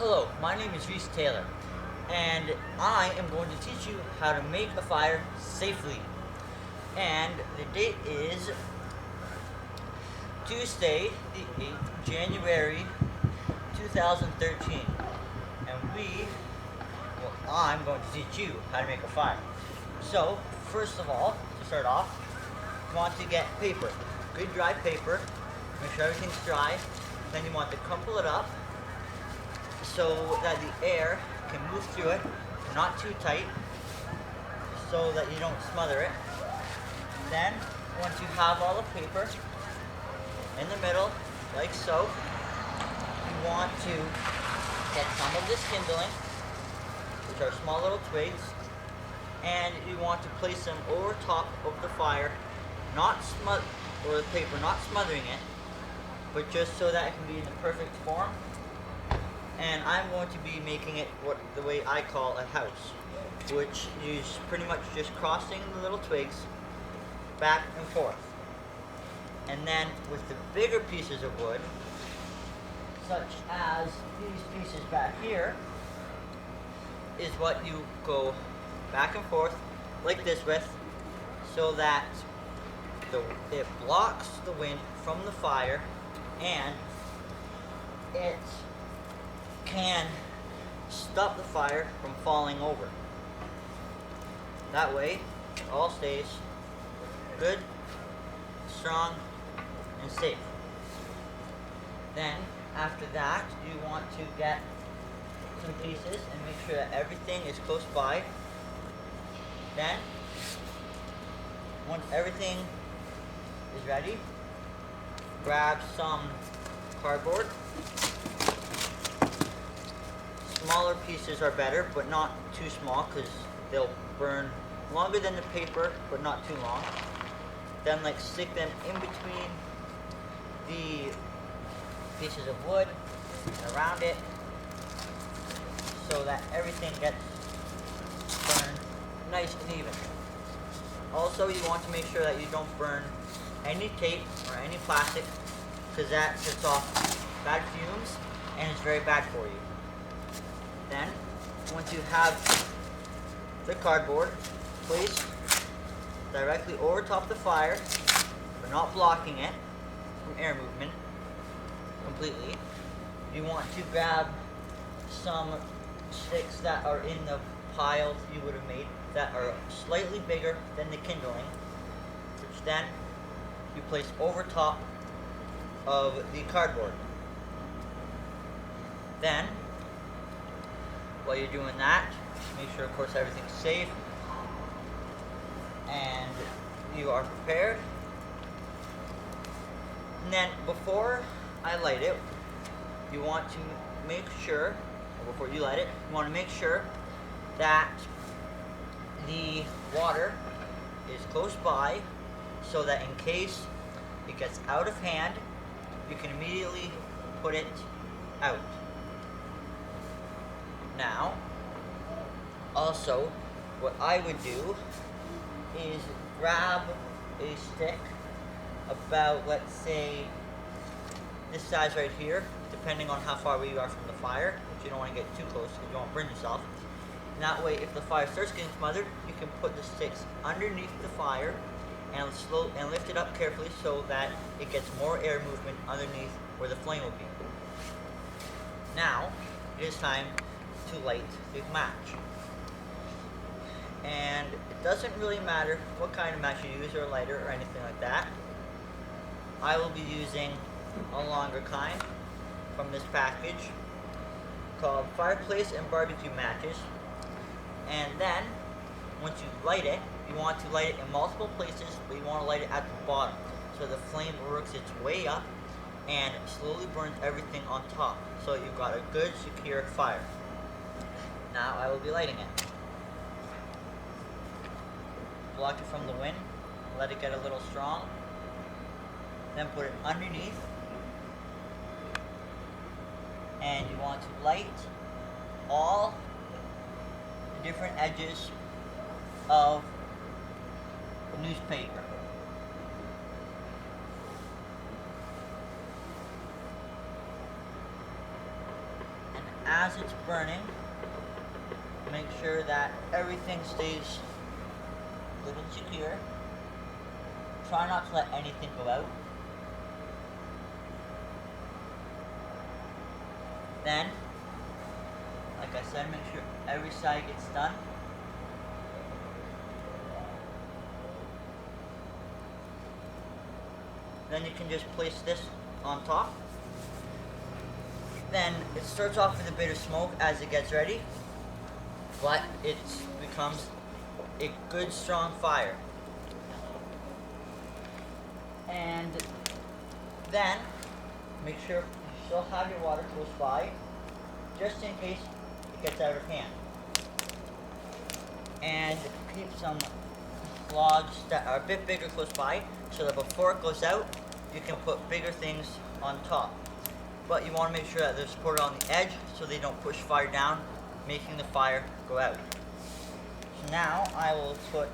Hello, my name is Rhys and I am going to teach you how to make a fire safely. And the date is Tuesday, the 8th, January 2013. I'm going to teach you how to make a fire. So, first of all, to start off, you want to get paper, good dry paper, make sure everything's dry. Then you want to crumple it up so that the air can move through it, not too tight, so that you don't smother it. Then, once you have all the paper in the middle, like so, you want to get some of this kindling, which are small little twigs, and you want to place them over top of the fire, or the paper, not smothering it, but just so that it can be in the perfect form. And I'm going to be making it the way I call a house, which is pretty much just crossing the little twigs back and forth. And then with the bigger pieces of wood, such as these pieces back here, is what you go back and forth like this with, so that it blocks the wind from the fire and it can stop the fire from falling over. That way, it all stays good, strong, and safe. Then, after that, you want to get some pieces and make sure that everything is close by. Then, once everything is ready, grab some cardboard. Smaller pieces are better, but not too small because they'll burn longer than the paper, but not too long. Then stick them in between the pieces of wood and around it so that everything gets burned nice and even. Also, you want to make sure that you don't burn any tape or any plastic because that sets off bad fumes and it's very bad for you. Then, once you have the cardboard placed directly over top the fire, but not blocking it from air movement completely, you want to grab some sticks that are in the pile you would have made that are slightly bigger than the kindling, which then you place over top of the cardboard. Then, while you're doing that, make sure of course everything's safe and you are prepared. And then before I light it, you want to make sure, or before you light it, you want to make sure that the water is close by so that in case it gets out of hand, you can immediately put it out. Now, also, what I would do is grab a stick about, let's say, this size right here, depending on how far away you are from the fire, which you don't want to get too close because you don't want to burn yourself. And that way, if the fire starts getting smothered, you can put the sticks underneath the fire and lift it up carefully so that it gets more air movement underneath where the flame will be. Now, it is time to light the match. And it doesn't really matter what kind of match you use, or a lighter or anything like that. I will be using a longer kind from this package called Fireplace and Barbecue Matches. And then, once you light it, you want to light it in multiple places, but you want to light it at the bottom so the flame works its way up and slowly burns everything on top, so you've got a good, secure fire. Now I will be lighting it. Block it from the wind, let it get a little strong, then put it underneath, and you want to light all the different edges of newspaper. And as it's burning, make sure that everything stays good and secure. Try not to let anything go out. Then, like I said, make sure every side gets done. Then you can just place this on top. Then it starts off with a bit of smoke as it gets ready, but it becomes a good strong fire. And then make sure you still have your water close by, just in case it gets out of hand. And keep some logs that are a bit bigger close by, so that before it goes out, you can put bigger things on top. But you want to make sure that they're supported on the edge so they don't push fire down, making the fire go out. So now I will put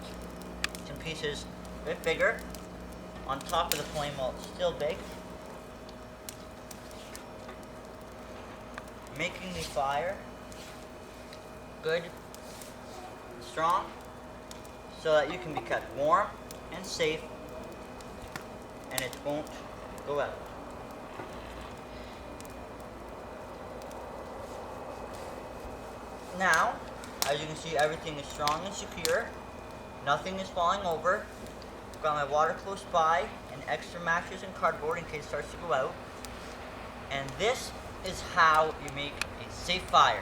some pieces a bit bigger on top of the flame while it's still big, making the fire good and strong so that you can be kept warm and safe and it won't go out. Now, as you can see, everything is strong and secure. Nothing is falling over. I've got my water close by and extra matches and cardboard in case it starts to go out. And this is how you make a safe fire.